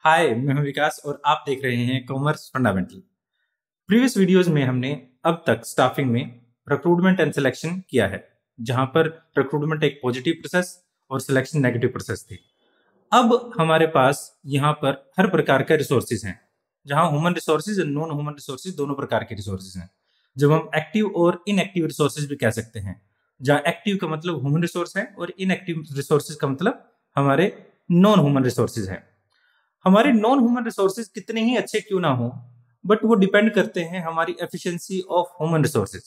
हाय, मैं हूं विकास और आप देख रहे हैं कॉमर्स फंडामेंटल। प्रीवियस वीडियोस में हमने अब तक स्टाफिंग में रिक्रूटमेंट एंड सिलेक्शन किया है, जहां पर रिक्रूटमेंट एक पॉजिटिव प्रोसेस और सिलेक्शन नेगेटिव प्रोसेस थी। अब हमारे पास यहाँ पर हर प्रकार के रिसोर्सेज हैं, जहां ह्यूमन रिसोर्सेज और नॉन ह्यूमन रिसोर्सेज दोनों प्रकार के रिसोर्सेज हैं। जब हम एक्टिव और इनएक्टिव रिसोर्सेज भी कह सकते हैं, जहां एक्टिव का मतलब ह्यूमन रिसोर्स है और इनएक्टिव रिसोर्सेज का मतलब हमारे नॉन ह्यूमन रिसोर्सेज हैं। हमारे नॉन ह्यूमन रिसोर्सेज कितने ही अच्छे क्यों ना हो, बट वो डिपेंड करते हैं हमारी एफिशिएंसी ऑफ ह्यूमन रिसोर्सेज।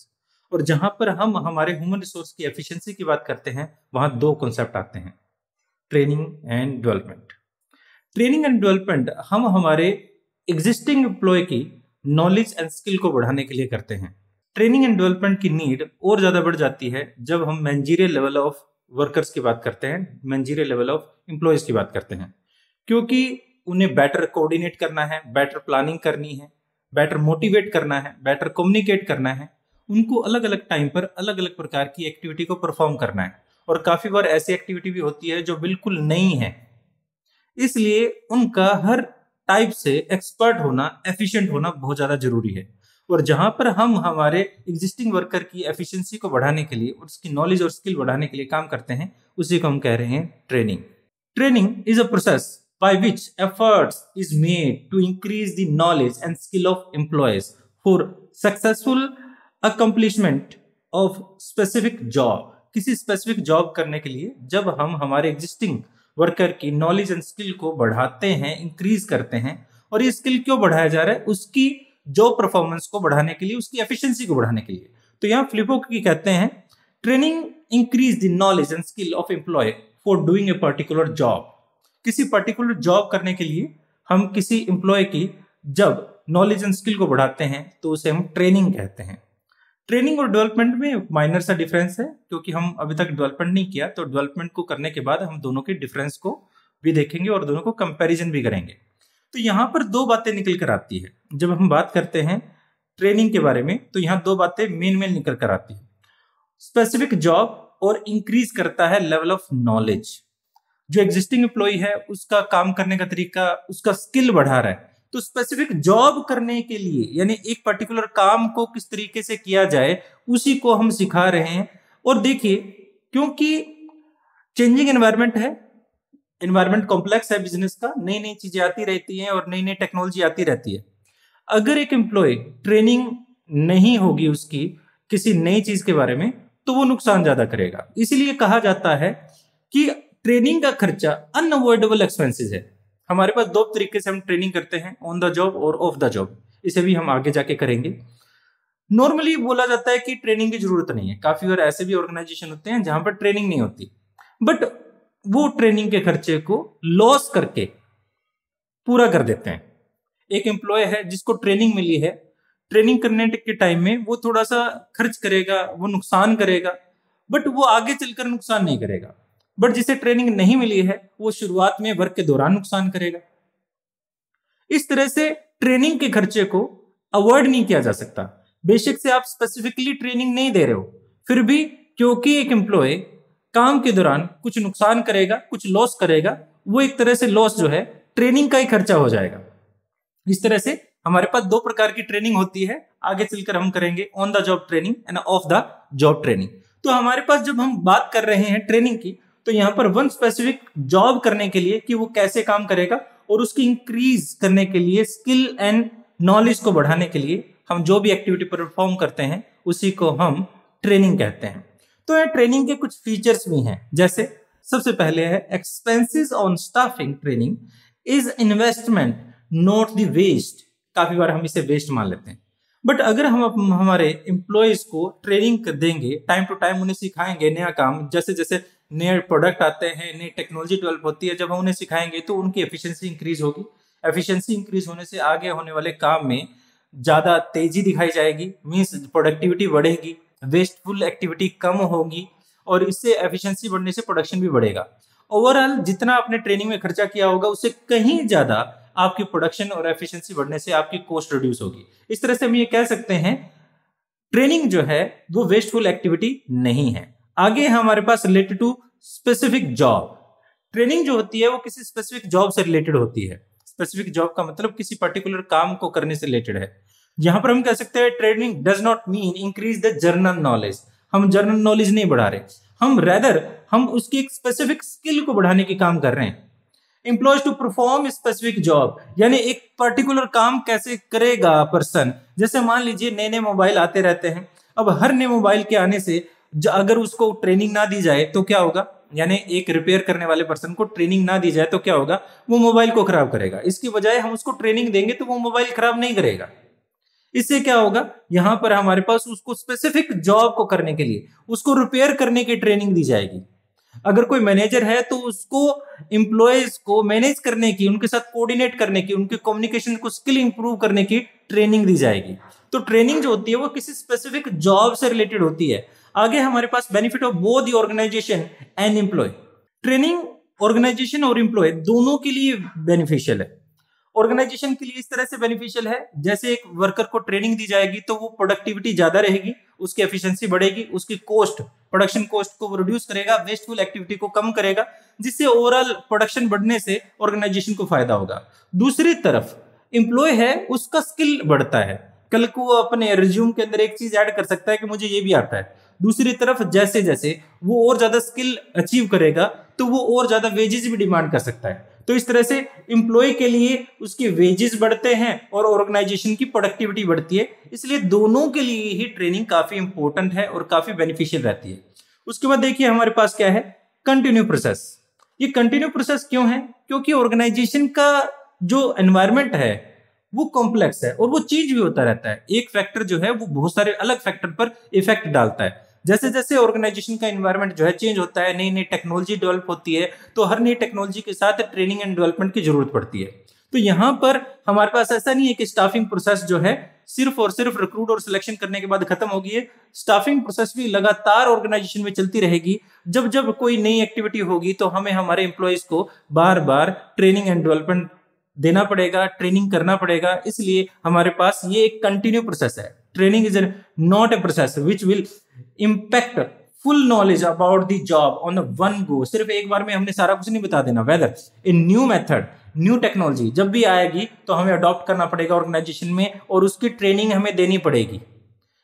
और जहां पर हम हमारे ह्यूमन रिसोर्स की एफिशिएंसी की बात करते हैं, वहां दो कॉन्सेप्ट आते हैं, training and development. Training and development हम हमारे एग्जिस्टिंग एम्प्लॉय की नॉलेज एंड स्किल को बढ़ाने के लिए करते हैं। ट्रेनिंग एंड डेवलपमेंट की नीड और ज्यादा बढ़ जाती है जब हम मैनेजरियल लेवल ऑफ वर्कर्स की बात करते हैं, मैनेजरियल लेवल ऑफ एम्प्लॉयज की बात करते हैं, क्योंकि उन्हें बेटर कोऑर्डिनेट करना है, बेटर प्लानिंग करनी है, बेटर मोटिवेट करना है, बेटर कम्युनिकेट करना है। उनको अलग अलग टाइम पर अलग अलग प्रकार की एक्टिविटी को परफॉर्म करना है, और काफी बार ऐसी एक्टिविटी भी होती है जो बिल्कुल नई है। इसलिए उनका हर टाइप से एक्सपर्ट होना, एफिशिएंट होना बहुत ज्यादा जरूरी है। और जहां पर हम हमारे एग्जिस्टिंग वर्कर की एफिशिएंसी को बढ़ाने के लिए और उसकी नॉलेज और स्किल बढ़ाने के लिए काम करते हैं, उसी को हम कह रहे हैं training. Training is a process by which efforts is made to increase the knowledge and skill of employees for successful accomplishment of specific job। किसी स्पेसिफिक जॉब करने के लिए जब हम हमारे एग्जिस्टिंग वर्कर की नॉलेज एंड स्किल को बढ़ाते हैं, इंक्रीज करते हैं। और ये स्किल क्यों बढ़ाया जा रहा है? उसकी जॉब परफॉर्मेंस को बढ़ाने के लिए, उसकी एफिशिएंसी को बढ़ाने के लिए। तो यहाँ फ्लिपो की कहते हैं, training increase the knowledge and skill of employ for doing a particular job. किसी पर्टिकुलर जॉब करने के लिए हम किसी एम्प्लॉय की जब नॉलेज एंड स्किल को बढ़ाते हैं तो उसे हम ट्रेनिंग कहते हैं। ट्रेनिंग और डेवलपमेंट में माइनर सा डिफरेंस है, क्योंकि हम अभी तक डेवलपमेंट नहीं किया, तो डेवलपमेंट को करने के बाद हम दोनों के डिफरेंस को भी देखेंगे और दोनों को कंपैरिजन भी करेंगे। तो यहाँ पर दो बातें निकल कर आती है जब हम बात करते हैं ट्रेनिंग के बारे में। तो यहाँ दो बातें मेन निकल कर आती है, स्पेसिफिक जॉब और इंक्रीज करता है लेवल ऑफ नॉलेज। जो एग्जिस्टिंग एम्प्लॉय है उसका काम करने का तरीका, उसका स्किल बढ़ा रहा है, तो स्पेसिफिक जॉब करने के लिए, यानी एक पर्टिकुलर काम को किस तरीके से किया जाए, उसी को हम सिखा रहे हैं। और देखिए, क्योंकि चेंजिंग एनवायरनमेंट है, एनवायरनमेंट कॉम्प्लेक्स है बिजनेस का, नई नई चीजें आती रहती हैं और नई नई टेक्नोलॉजी आती रहती है। अगर एक एम्प्लॉय ट्रेनिंग नहीं होगी उसकी किसी नई चीज के बारे में, तो वो नुकसान ज्यादा करेगा। इसीलिए कहा जाता है कि ट्रेनिंग का खर्चा अनअवॉइडेबल एक्सपेंसेस है। हमारे पास दो तरीके से हम ट्रेनिंग करते हैं, ऑन द जॉब और ऑफ द जॉब। इसे भी हम आगे जाके करेंगे। नॉर्मली बोला जाता है कि ट्रेनिंग की जरूरत नहीं है। काफी बार ऐसे भी ऑर्गेनाइजेशन होते हैं जहां पर ट्रेनिंग नहीं होती, बट वो ट्रेनिंग के खर्चे को लॉस करके पूरा कर देते हैं। एक एम्प्लॉय है जिसको ट्रेनिंग मिली है, ट्रेनिंग करने के टाइम में वो थोड़ा सा खर्च करेगा, वो नुकसान करेगा, बट वो आगे चलकर नुकसान नहीं करेगा। बट जिसे ट्रेनिंग नहीं मिली है वो शुरुआत में वर्क के दौरान नुकसान करेगा। इस तरह से ट्रेनिंग के खर्चे को अवॉइड नहीं किया जा सकता। बेशक से आप स्पेसिफिकली ट्रेनिंग नहीं दे रहे हो, फिर भी क्योंकि एक एम्प्लॉय काम के दौरान कुछ नुकसान करेगा, कुछ लॉस करेगा, वो एक तरह से लॉस जो है ट्रेनिंग का ही खर्चा हो जाएगा। इस तरह से हमारे पास दो प्रकार की ट्रेनिंग होती है। आगे चलकर हम करेंगे on the job training end of the job training. तो हमारे पास जब हम बात कर रहे हैं ट्रेनिंग की, तो यहां पर वन स्पेसिफिक जॉब करने के लिए कि वो कैसे काम करेगा और उसकी इंक्रीज करने के लिए, स्किल एंड नॉलेज को बढ़ाने के लिए हम जो भी एक्टिविटी परफॉर्म करते हैं उसी को हम ट्रेनिंग कहते हैं। तो ये ट्रेनिंग के कुछ फीचर्स भी हैं, जैसे सबसे पहले है expenses on staffing training is investment not the waste. काफी बार हम इसे वेस्ट मान लेते हैं, बट अगर हम हमारे एम्प्लॉयज को ट्रेनिंग देंगे, टाइम टू टाइम उन्हें सिखाएंगे नया काम, जैसे जैसे नए प्रोडक्ट आते हैं, नई टेक्नोलॉजी डेवलप होती है, जब हम उन्हें सिखाएंगे तो उनकी एफिशिएंसी इंक्रीज होगी। एफिशिएंसी इंक्रीज होने से आगे होने वाले काम में ज्यादा तेजी दिखाई जाएगी, मींस प्रोडक्टिविटी बढ़ेगी, वेस्टफुल एक्टिविटी कम होगी, और इससे एफिशिएंसी बढ़ने से प्रोडक्शन भी बढ़ेगा। ओवरऑल जितना आपने ट्रेनिंग में खर्चा किया होगा उससे कहीं ज्यादा आपकी प्रोडक्शन और एफिशिएंसी बढ़ने से आपकी कॉस्ट रिड्यूस होगी। इस तरह से हम ये कह सकते हैं ट्रेनिंग जो है वो वेस्टफुल एक्टिविटी नहीं है। आगे हमारे पास related to specific job. Training जो होती है वो किसी स्पेसिफिक जॉब से रिलेटेड होती है। स्पेसिफिक जॉब का मतलब किसी पर्टिकुलर काम को करने से रिलेटेड है। यहां पर हम कह सकते हैं training does not mean increase the general knowledge. हम जनरल नॉलेज नहीं बढ़ा रहे, हम उसकी एक स्पेसिफिक स्किल को बढ़ाने के काम कर रहे हैं। Employees to perform specific job, यानी एक पर्टिकुलर काम कैसे करेगा पर्सन। जैसे मान लीजिए नए नए मोबाइल आते रहते हैं, अब हर नए मोबाइल के आने से अगर उसको ट्रेनिंग ना दी जाए तो क्या होगा, यानी एक रिपेयर करने वाले पर्सन को ट्रेनिंग ना दी जाए तो क्या होगा, वो मोबाइल को खराब करेगा। इसकी बजाय हम उसको ट्रेनिंग देंगे तो वो मोबाइल खराब नहीं करेगा। इससे क्या होगा, यहां पर हमारे पास उसको स्पेसिफिक जॉब को करने के लिए उसको रिपेयर करने की ट्रेनिंग दी जाएगी। अगर कोई मैनेजर है तो उसको एम्प्लॉयज को मैनेज करने की, उनके साथ कोऑर्डिनेट करने की, उनके कम्युनिकेशन को स्किल इंप्रूव करने की ट्रेनिंग दी जाएगी। तो ट्रेनिंग जो होती है वो किसी स्पेसिफिक जॉब से रिलेटेड होती है। आगे हमारे पास benefit of both the organisation and employee. Training organisation और एम्प्लॉय दोनों के लिए बेनिफिशियल है। ऑर्गेनाइजेशन के लिए इस तरह से बेनिफिशियल है, जैसे एक वर्कर को ट्रेनिंग दी जाएगी तो वो प्रोडक्टिविटी ज्यादा रहेगी, उसकी एफिशिएंसी बढ़ेगी, उसकी कॉस्ट, प्रोडक्शन कॉस्ट को वो रिड्यूस करेगा, वेस्टफुल एक्टिविटी को कम करेगा, जिससे ओवरऑल प्रोडक्शन बढ़ने से ऑर्गेनाइजेशन को फायदा होगा। दूसरी तरफ एम्प्लॉय है, उसका स्किल बढ़ता है, कल को वो अपने रिज्यूम के अंदर एक चीज ऐड कर सकता है कि मुझे ये भी आता है। दूसरी तरफ जैसे जैसे वो और ज्यादा स्किल अचीव करेगा तो वो और ज्यादा वेजेस भी डिमांड कर सकता है। तो इस तरह से एम्प्लॉय के लिए उसके वेजेस बढ़ते हैं और ऑर्गेनाइजेशन की प्रोडक्टिविटी बढ़ती है। इसलिए दोनों के लिए ही ट्रेनिंग काफी इंपॉर्टेंट है और काफी बेनिफिशियल रहती है। उसके बाद देखिए हमारे पास क्या है, कंटिन्यू प्रोसेस। ये कंटिन्यू प्रोसेस क्यों है, क्योंकि ऑर्गेनाइजेशन का जो एनवायरमेंट है वो कॉम्प्लेक्स है और वो चेंज भी होता रहता है। एक फैक्टर जो है वो बहुत सारे अलग फैक्टर पर इफेक्ट डालता है। जैसे जैसे ऑर्गेनाइजेशन का एनवायरनमेंट जो है चेंज होता है, नई नई टेक्नोलॉजी डेवलप होती है, तो हर नई टेक्नोलॉजी के साथ ट्रेनिंग एंड डेवलपमेंट की जरूरत पड़ती है। तो यहाँ पर हमारे पास ऐसा नहीं है कि स्टाफिंग प्रोसेस जो है सिर्फ और सिर्फ रिक्रूट और सिलेक्शन करने के बाद खत्म होगी है। स्टाफिंग प्रोसेस भी लगातार ऑर्गेनाइजेशन में चलती रहेगी। जब जब कोई नई एक्टिविटी होगी तो हमें हमारे एम्प्लॉयज को बार बार ट्रेनिंग एंड डेवलपमेंट देना पड़ेगा, ट्रेनिंग करना पड़ेगा। इसलिए हमारे पास ये एक कंटिन्यू प्रोसेस है। Training is not a process which will impact full knowledge about the job on one go. सिर्फ एक बार में हमने सारा कुछ नहीं बता देना। वेदर इन न्यू मेथड, न्यू टेक्नोलॉजी जब भी आएगी तो हमें अडॉप्ट करना पड़ेगा ऑर्गेनाइजेशन में और उसकी ट्रेनिंग हमें देनी पड़ेगी।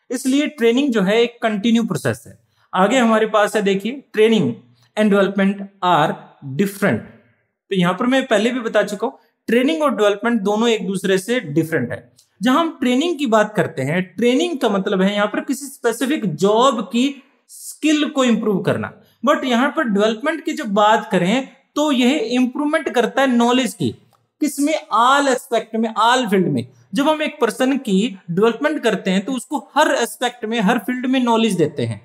इसलिए ट्रेनिंग जो है एक कंटिन्यू प्रोसेस है। आगे हमारे पास है देखिए, training and development are different. तो यहां पर मैं पहले भी बता चुका हूं, ट्रेनिंग और डेवलपमेंट दोनों एक दूसरे से डिफरेंट है। जहां हम ट्रेनिंग की बात करते हैं, ट्रेनिंग का मतलब है यहां पर किसी स्पेसिफिक जॉब की स्किल को इंप्रूव करना। बट यहां पर डेवलपमेंट की जब बात करें तो यह इंप्रूवमेंट करता है नॉलेज की। किसमें? ऑल एस्पेक्ट में, ऑल फील्ड में। जब हम एक पर्सन की डेवलपमेंट करते हैं तो उसको हर एस्पेक्ट में, हर फील्ड में नॉलेज देते हैं।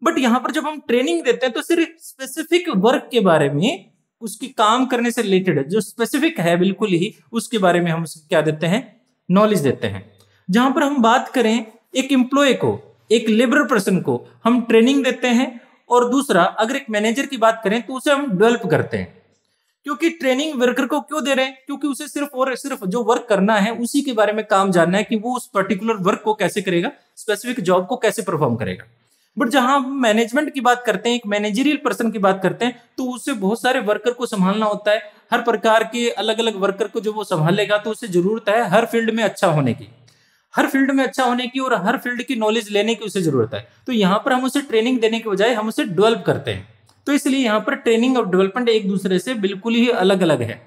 बट यहां पर जब हम ट्रेनिंग देते हैं तो सिर्फ स्पेसिफिक वर्क के बारे में, उसकी काम करने से रिलेटेड जो स्पेसिफिक है बिल्कुल ही, उसके बारे में हम उसको क्या देते हैं? नॉलेज देते हैं। जहां पर हम बात करें एक एम्प्लॉय को, एक लेबर पर्सन को हम ट्रेनिंग देते हैं, और दूसरा अगर एक मैनेजर की बात करें तो उसे हम डेवलप करते हैं। क्योंकि ट्रेनिंग वर्कर को क्यों दे रहे हैं? क्योंकि उसे सिर्फ और सिर्फ जो वर्क करना है उसी के बारे में काम जानना है कि वो उस पर्टिकुलर वर्क को कैसे करेगा, स्पेसिफिक जॉब को कैसे परफॉर्म करेगा। बट जहां हम मैनेजमेंट की बात करते हैं, एक मैनेजरियल पर्सन की बात करते हैं, तो उसे बहुत सारे वर्कर को संभालना होता है। हर प्रकार के अलग अलग वर्कर को जो वो संभालेगा तो उसे जरूरत है हर फील्ड में अच्छा होने की, हर फील्ड में अच्छा होने की और हर फील्ड की नॉलेज लेने की उसे जरूरत है। तो यहाँ पर हम उसे ट्रेनिंग देने के बजाय हम उसे डेवलप करते हैं। तो इसलिए यहाँ पर ट्रेनिंग और डेवलपमेंट एक दूसरे से बिल्कुल ही अलग अलग है।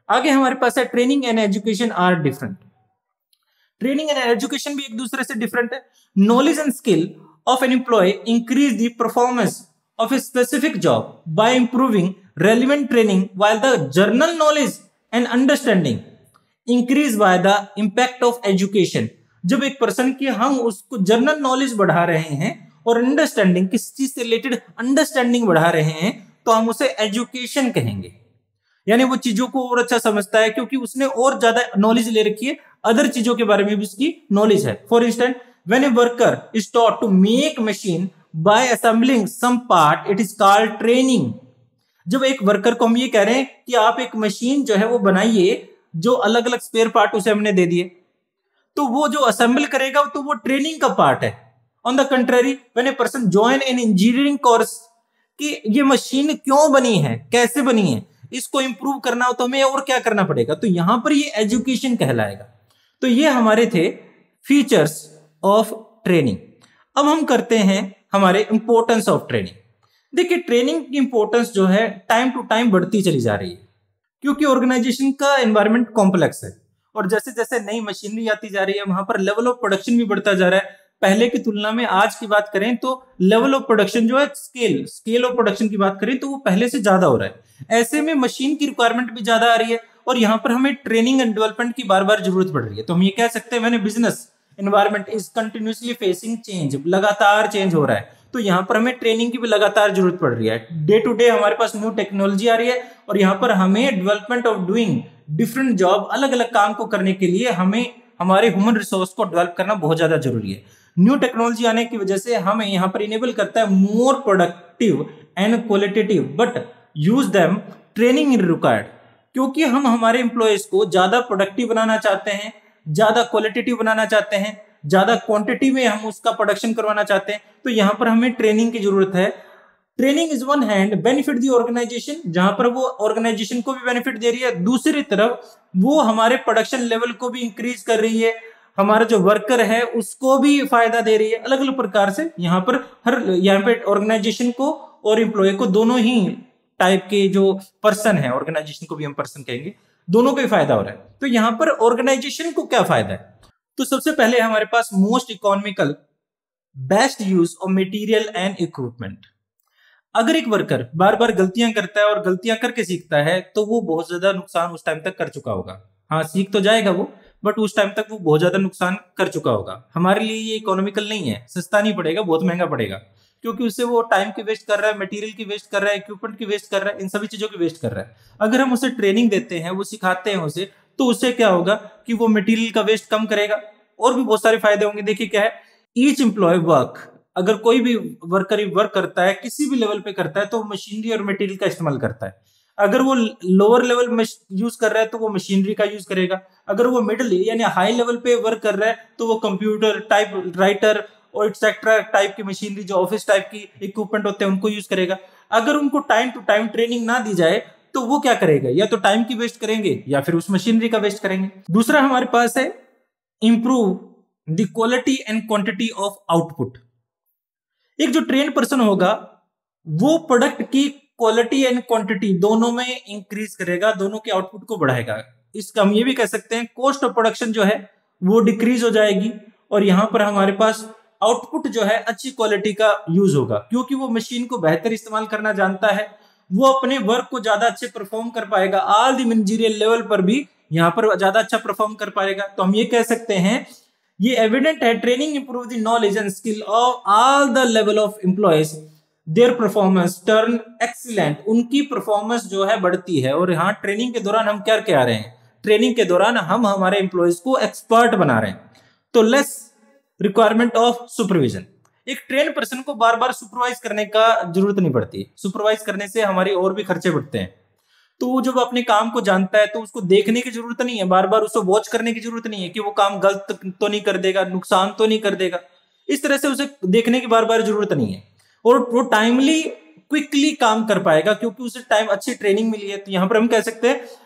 आगे हमारे पास है training and education are different. Training and education भी एक दूसरे से डिफरेंट है। Knowledge and skill of an employee increase the performance of a specific job by improving relevant training, while the general knowledge and understanding increase by the impact of education। जब एक person की हम उसको general knowledge बढ़ा रहे हैं और understanding, किस चीज से रिलेटेड अंडरस्टैंडिंग बढ़ा रहे हैं, तो हम उसे एजुकेशन कहेंगे। यानी वो चीजों को और अच्छा समझता है क्योंकि उसने और ज्यादा नॉलेज ले रखी है, अदर चीजों के बारे में भी उसकी नॉलेज है। For instance, when a worker is taught to make machine by assembling some part, it is called training। जब एक वर्कर को हम ये कह रहे हैं कि आप एक मशीन जो है वो बनाइए, जो अलग अलग स्पेयर पार्ट उसे हमने दे दिए, तो वो जो असेंबल करेगा तो वो ट्रेनिंग का पार्ट है। On the country, when a person join an engineering course, कि ये मशीन क्यों बनी है, कैसे बनी है, इसको इंप्रूव करना हो तो हमें और क्या करना पड़ेगा, तो यहां पर ये एजुकेशन कहलाएगा। तो ये हमारे थे फीचर्स ऑफ ट्रेनिंग। अब हम करते हैं हमारे इंपॉर्टेंस ऑफ ट्रेनिंग। देखिए ट्रेनिंग की इंपॉर्टेंस जो है टाइम टू टाइम बढ़ती चली जा रही है, क्योंकि ऑर्गेनाइजेशन का एनवायरनमेंट कॉम्प्लेक्स है और जैसे जैसे नई मशीनरी आती जा रही है वहां पर लेवल ऑफ प्रोडक्शन भी बढ़ता जा रहा है। पहले की तुलना में आज की बात करें तो लेवल ऑफ प्रोडक्शन जो है स्केल ऑफ प्रोडक्शन की बात करें तो वो पहले से ज्यादा हो रहा है। ऐसे में मशीन की रिक्वायरमेंट भी ज्यादा आ रही है और यहाँ पर हमें ट्रेनिंग एंड डेवलपमेंट की बार बार जरूरत पड़ रही है। तो हम ये कह सकते हैं मैंने business environment is continuously facing change, लगातार चेंज हो रहा है। तो यहाँ पर हमें ट्रेनिंग की भी लगातार जरूरत पड़ रही है। डे टू डे हमारे पास न्यू टेक्नोलॉजी आ रही है और यहाँ पर हमें development of doing different job, अलग अलग काम को करने के लिए हमें हमारे ह्यूमन रिसोर्स को डेवलप करना बहुत ज्यादा जरूरी है। न्यू टेक्नोलॉजी आने की वजह से हमें यहाँ पर इनेबल करता है more productive and qualitative but use them training in required, क्योंकि हम हमारे एम्प्लॉयज को ज्यादा प्रोडक्टिव बनाना चाहते हैं, ज्यादा क्वालिटेटिव बनाना चाहते हैं, ज्यादा क्वांटिटी में हम उसका प्रोडक्शन करवाना चाहते हैं। तो यहाँ पर हमें ट्रेनिंग की जरूरत है। Training is one hand benefit the organization, जहां पर वो ऑर्गेनाइजेशन को भी बेनिफिट दे रही है, दूसरी तरफ वो हमारे प्रोडक्शन लेवल को भी इंक्रीज कर रही है, हमारा जो वर्कर है उसको भी फायदा दे रही है। अलग अलग प्रकार से यहाँ पे ऑर्गेनाइजेशन को और एम्प्लॉय को, दोनों ही टाइप के जो पर्सन है, ऑर्गेनाइजेशन को भी हम पर्सन कहेंगे, दोनों को ही फायदा हो रहा है। तो यहाँ पर ऑर्गेनाइजेशन को क्या फायदा है, तो सबसे पहले हमारे पास most economical best use of material and equipment. अगर एक वर्कर बार बार गलतियां करता है और गलतियां करके सीखता है तो वो बहुत ज्यादा नुकसान उस टाइम तक कर चुका होगा। हाँ सीख तो जाएगा वो, बट उस टाइम तक वो बहुत ज्यादा नुकसान कर चुका होगा। हमारे लिए ये इकोनॉमिकल नहीं है, सस्ता नहीं पड़ेगा, बहुत महंगा पड़ेगा, क्योंकि उससे वो टाइम की वेस्ट कर रहा है, मटेरियल की वेस्ट कर रहा है, इक्विपमेंट की वेस्ट कर रहा है, इन सभी चीजों की वेस्ट कर रहा है। अगर हम उसे ट्रेनिंग देते हैं, वो सिखाते हैं उसे, तो उससे क्या होगा कि वो मटेरियल का वेस्ट कम करेगा और भी बहुत सारे फायदे होंगे। देखिए क्या है, ईच एम्प्लॉय वर्क, अगर कोई भी वर्कर वर्क करता है, किसी भी लेवल पे करता है, तो मशीनरी और मटेरियल का इस्तेमाल करता है। अगर वो लोअर लेवल में यूज कर रहा है तो वो मशीनरी का यूज करेगा। अगर वो मिडिल यानी हाई लेवल पे वर्क कर रहा है तो वो कंप्यूटर, टाइप राइटर और एक्सेट्रा टाइप की मशीनरी, जो ऑफिस टाइप की इक्विपमेंट होते हैं, उनको यूज करेगा। अगर उनको टाइम टू टाइम ट्रेनिंग ना दी जाए तो वो क्या करेगा, या तो टाइम की वेस्ट करेंगे या फिर उस मशीनरी का वेस्ट करेंगे। दूसरा हमारे पास है improve the quality and quantity of output. एक जो ट्रेन पर्सन होगा वो प्रोडक्ट की क्वालिटी एंड क्वांटिटी दोनों में इंक्रीज करेगा, दोनों के आउटपुट को बढ़ाएगा। इसका हम ये भी कह सकते हैं कॉस्ट ऑफ प्रोडक्शन जो है वो डिक्रीज हो जाएगी और यहां पर हमारे पास आउटपुट जो है अच्छी क्वालिटी का यूज होगा, क्योंकि वो मशीन को बेहतर इस्तेमाल करना जानता है, वो अपने वर्क को ज्यादा अच्छे परफॉर्म कर पाएगा, ऑल द मैनेजरियल लेवल पर भी यहाँ पर ज्यादा अच्छा परफॉर्म कर पाएगा। तो हम ये कह सकते हैं, ये एविडेंट है, training improve the knowledge and skill of all the level of employees, their performance turn excellent, उनकी परफॉर्मेंस जो है बढ़ती है। और यहाँ ट्रेनिंग के दौरान हम क्या क्या रहे हैं, ट्रेनिंग के दौरान हम हमारे एम्प्लॉयज को एक्सपर्ट बना रहे हैं। तो लेस रिक्वायरमेंट ऑफ सुपरविजन, एक ट्रेन पर्सन को बार बार सुपरवाइज करने का जरूरत नहीं पड़ती। सुपरवाइज करने से हमारी और भी खर्चे बढ़ते हैं। तो वो जब अपने काम को जानता है तो उसको देखने की जरूरत नहीं है, बार बार उसको वॉच करने की जरूरत नहीं है कि वो काम गलत तो नहीं कर देगा, नुकसान तो नहीं कर देगा। इस तरह से उसे देखने की बार बार जरूरत नहीं है और वो टाइमली क्विकली काम कर पाएगा, क्योंकि उसे टाइम अच्छी ट्रेनिंग मिली है। तो यहाँ पर हम कह सकते हैं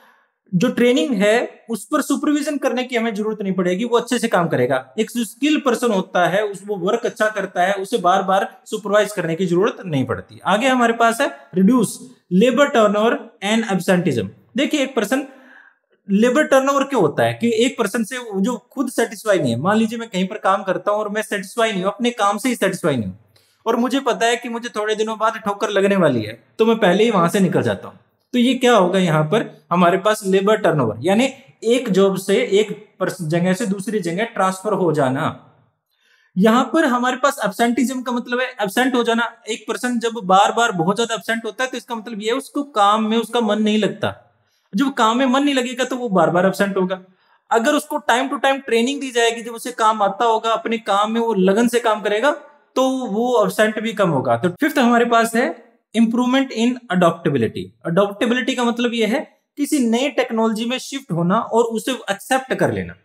जो ट्रेनिंग है उस पर सुपरविजन करने की हमें जरूरत नहीं पड़ेगी, वो अच्छे से काम करेगा। एक जो स्किल पर्सन होता है वो वर्क अच्छा करता है, उसे बार बार सुपरवाइज करने की जरूरत नहीं पड़ती। आगे हमारे पास है reduce labour turnover and absenteeism. देखिए एक पर्सन लेबर टर्नओवर क्यों होता है कि एक पर्सन से जो खुद सेटिस्फाई नहीं है। मान लीजिए मैं कहीं पर काम करता हूं और मैं सेटिस्फाई नहीं हूं, अपने काम से ही सेटिस्फाई नहीं हूं, और मुझे पता है कि मुझे थोड़े दिनों बाद ठोकर लगने वाली है, तो मैं पहले ही वहां से निकल जाता हूं। तो ये क्या होगा, यहाँ पर हमारे पास लेबर टर्नओवर यानी एक जॉब से एक जगह से दूसरी जगह ट्रांसफर हो जाना। यहाँ पर हमारे पास एब्सेंटिज्म का मतलब है एब्सेंट हो जाना। एक पर्सन जब बार बार बहुत ज्यादा एब्सेंट होता है तो इसका मतलब ये है उसको काम में उसका मन नहीं लगता। जब काम में मन नहीं लगेगा तो वो बार बार एब्सेंट होगा। अगर उसको टाइम टू टाइम ट्रेनिंग दी जाएगी, जब उसे काम आता होगा, अपने काम में वो लगन से काम करेगा, तो वो एब्सेंट भी कम होगा। तो फिफ्थ हमारे पास है इंप्रूवमेंट इन अडॉप्टेबिलिटी। अडॉप्टेबिलिटी का मतलब यह है किसी नई टेक्नोलॉजी में शिफ्ट होना और उसे एक्सेप्ट कर लेना।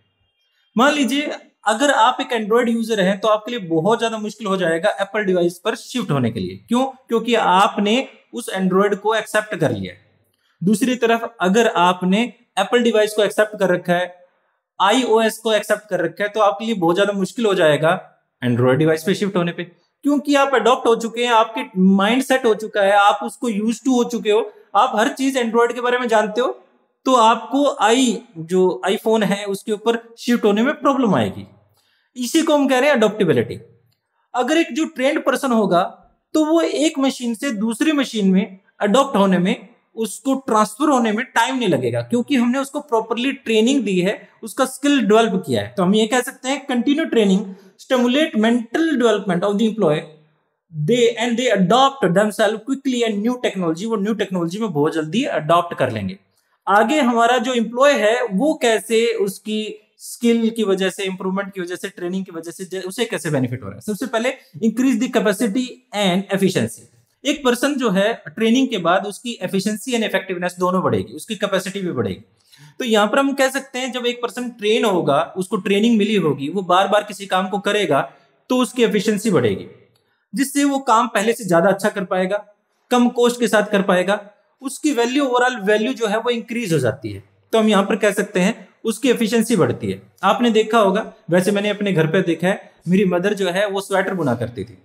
मान लीजिए अगर आप एक एंड्रॉइड यूजर हैं तो आपके लिए बहुत ज्यादा मुश्किल हो जाएगा एप्पल डिवाइस पर शिफ्ट होने के लिए। क्यों? क्योंकि आपने उस एंड्रॉइड को एक्सेप्ट कर लिया है। दूसरी तरफ अगर आपने एप्पल डिवाइस को एक्सेप्ट कर रखा है, iOS को एक्सेप्ट कर रखा है, तो आपके लिए बहुत ज्यादा मुश्किल हो जाएगा एंड्रॉयड डिवाइस पे शिफ्ट होने पे, क्योंकि आप अडॉप्ट हो चुके हैं, आपके माइंड सेट हो चुका है, आप उसको यूज टू हो चुके हो, आप हर चीज एंड्रॉयड के बारे में जानते हो, तो आपको जो आईफोन है उसके ऊपर शिफ्ट होने में प्रॉब्लम आएगी। इसी को हम कह रहे हैं अडॉप्टेबिलिटी। अगर एक जो ट्रेंड पर्सन होगा तो वो एक मशीन से दूसरी मशीन में अडॉप्ट होने में, उसको ट्रांसफर होने में टाइम नहीं लगेगा, क्योंकि हमने उसको प्रॉपरली ट्रेनिंग दी है, उसका स्किल डेवलप किया है। तो हम ये कह सकते हैं continue training stimulate mental development of the employ, they adopt themselves quickly and new technology, वो न्यू टेक्नोलॉजी में बहुत जल्दी अडॉप्ट कर लेंगे। आगे हमारा जो एम्प्लॉय है वो कैसे उसकी स्किल की वजह से, इंप्रूवमेंट की वजह से, ट्रेनिंग की वजह से उसे कैसे बेनिफिट हो रहा है। सबसे पहले increase the capacity and efficiency. एक पर्सन जो है ट्रेनिंग के बाद उसकी एफिशिएंसी एंड इफेक्टिवनेस दोनों बढ़ेगी, उसकी कैपेसिटी भी बढ़ेगी। तो यहां पर हम कह सकते हैं जब एक पर्सन ट्रेन होगा, उसको ट्रेनिंग मिली होगी, वो बार बार किसी काम को करेगा तो उसकी एफिशिएंसी बढ़ेगी, जिससे वो काम पहले से ज्यादा अच्छा कर पाएगा, कम कॉस्ट के साथ कर पाएगा, उसकी वैल्यू, ओवरऑल वैल्यू जो है वो इंक्रीज हो जाती है। तो हम यहां पर कह सकते हैं उसकी एफिशिएंसी बढ़ती है। आपने देखा होगा, वैसे मैंने अपने घर पे देखा है, मेरी मदर जो है वो स्वेटर बुना करती थी।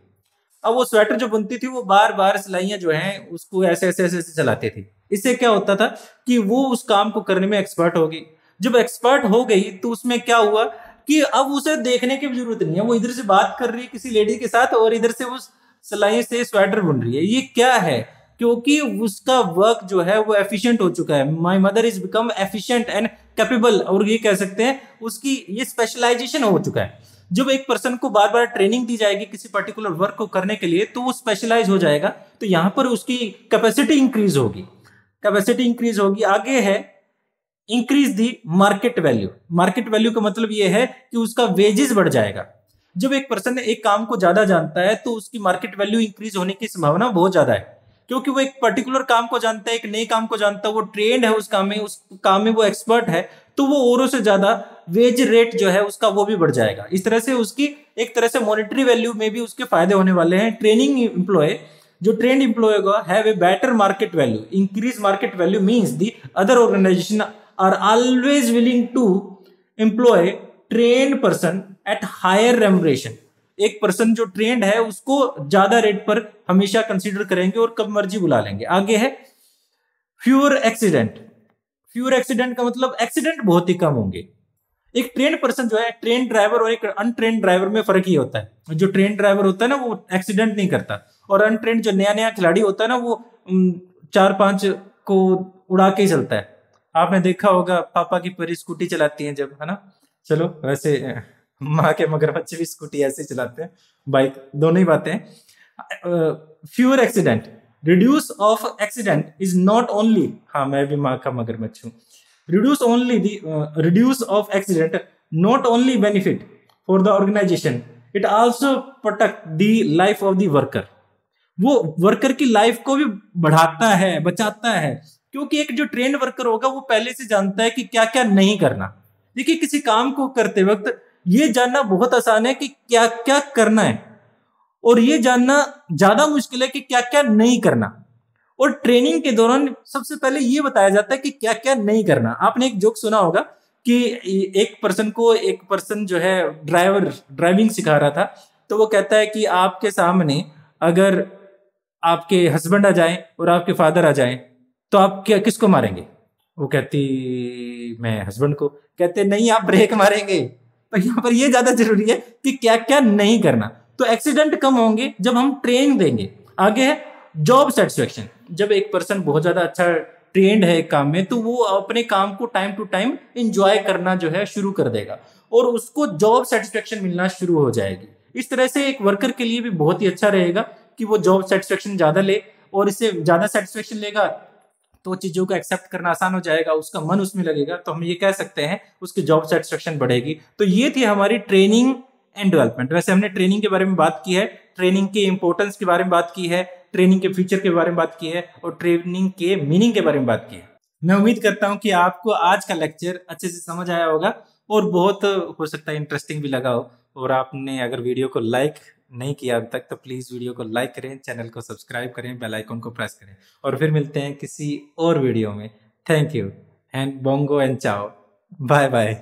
अब वो स्वेटर जो बुनती थी वो बार बार सिलाइयां जो हैं उसको ऐसे ऐसे ऐसे चलाती थी। इससे क्या होता था कि वो उस काम को करने में एक्सपर्ट होगी। जब एक्सपर्ट हो गई तो उसमें क्या हुआ कि अब उसे देखने की जरूरत नहीं है, वो इधर से बात कर रही है किसी लेडी के साथ और इधर से वो सिलाई से स्वेटर बुन रही है। ये क्या है? क्योंकि उसका वर्क जो है वो एफिशिएंट हो चुका है। My mother is become efficient and capable, और ये कह सकते हैं उसकी ये स्पेशलाइजेशन हो चुका है। जब एक पर्सन को बार बार ट्रेनिंग दी जाएगी किसी पर्टिकुलर वर्क को करने के लिए तो वो स्पेशलाइज हो जाएगा, तो यहां पर उसकी कैपेसिटी इंक्रीज होगी, कैपेसिटी इंक्रीज होगी। आगे है increase the market value. Market value का मतलब ये है कि उसका वेजेस बढ़ जाएगा। जब एक पर्सन एक काम को ज्यादा जानता है तो उसकी मार्केट वैल्यू इंक्रीज होने की संभावना बहुत ज्यादा है, क्योंकि वो एक पर्टिकुलर काम को जानता है, एक नए काम को जानता है, वो ट्रेंड है उस काम में वो एक्सपर्ट है, तो वो औरों से ज्यादा वेज रेट जो है उसका वो भी बढ़ जाएगा। इस तरह से उसकी एक तरह से मॉनेटरी वैल्यू में भी उसके फायदे होने वाले हैं। ट्रेनिंग एम्प्लॉय, जो ट्रेंड एम्प्लॉय का have a better market value. Increase market value means the other organization are always willing to employ trained person at higher remuneration. एक पर्सन जो ट्रेंड है उसको ज्यादा रेट पर हमेशा कंसीडर करेंगे और कब मर्जी बुला लेंगे। आगे है फ्यूअर एक्सीडेंट। फ्यूअर एक्सीडेंट का मतलब एक्सीडेंट बहुत ही कम होंगे। एक ट्रेंड पर्सन जो है, ट्रेन ड्राइवर और एक अनट्रेंड ड्राइवर में फर्क ही होता है। जो ट्रेन ड्राइवर होता है ना वो एक्सीडेंट नहीं करता, और अनट्रेंड जो नया नया खिलाड़ी होता है ना वो 4-5 को उड़ा के ही चलता है। आपने देखा होगा पापा की परी स्कूटी चलाती है जब, है ना। चलो वैसे माँ के मगरमच्छ भी स्कूटी ऐसे चलाते हैं, बाइक, दोनों ही बातें हैं। Fewer accident, reduce of accident is not only, हाँ मैं भी माँ का मगरमच्छ हूँ। reduce of accident not only benefit for the organization, it also protect the life of the worker। वो वर्कर की लाइफ को भी बढ़ाता है, बचाता है, क्योंकि एक जो ट्रेंड वर्कर होगा वो पहले से जानता है कि क्या क्या नहीं करना। देखिए किसी काम को करते वक्त ये जानना बहुत आसान है कि क्या क्या करना है, और ये जानना ज्यादा मुश्किल है कि क्या क्या नहीं करना। और ट्रेनिंग के दौरान सबसे पहले ये बताया जाता है कि क्या क्या नहीं करना। आपने एक जोक सुना होगा कि एक पर्सन जो है ड्राइविंग सिखा रहा था, तो वो कहता है कि आपके सामने अगर आपके हस्बैंड आ जाएं और आपके फादर आ जाएं तो आप क्या किसको मारेंगे? वो कहती मैं हस्बैंड को। कहते नहीं, आप ब्रेक मारेंगे। तो यहाँ पर ये ज्यादा जरूरी है कि क्या क्या नहीं करना। तो एक्सीडेंट कम होंगे जब हम ट्रेनिंग देंगे। आगे है जॉब सेटिस्फेक्शन। जब एक पर्सन बहुत ज्यादा अच्छा ट्रेंड है एक काम में तो वो अपने काम को टाइम टू टाइम एंजॉय करना जो है शुरू कर देगा, और उसको जॉब सेटिस्फेक्शन मिलना शुरू हो जाएगी। इस तरह से एक वर्कर के लिए भी बहुत ही अच्छा रहेगा कि वो जॉब सेटिस्फेक्शन ज्यादा ले, और इससे ज्यादा सेटिस्फेक्शन लेगा तो चीजों को एक्सेप्ट करना आसान हो जाएगा, उसका मन उसमें लगेगा, तो हम ये कह सकते हैं उसकी जॉब सेटिस्फेक्शन बढ़ेगी। तो ये थी हमारी ट्रेनिंग एंड डेवलपमेंट। वैसे हमने ट्रेनिंग के बारे में बात की है, ट्रेनिंग के इंपॉर्टेंस के बारे में बात की है, ट्रेनिंग के फीचर के बारे में बात की है, और ट्रेनिंग के मीनिंग के बारे में बात की है। मैं उम्मीद करता हूं कि आपको आज का लेक्चर अच्छे से समझ आया होगा और बहुत हो सकता है इंटरेस्टिंग भी लगा हो। और आपने अगर वीडियो को लाइक नहीं किया अभी तक तो प्लीज़ वीडियो को लाइक करें, चैनल को सब्सक्राइब करें, बेल आइकन को प्रेस करें और फिर मिलते हैं किसी और वीडियो में। Thank you and bongo and ciao. Bye bye.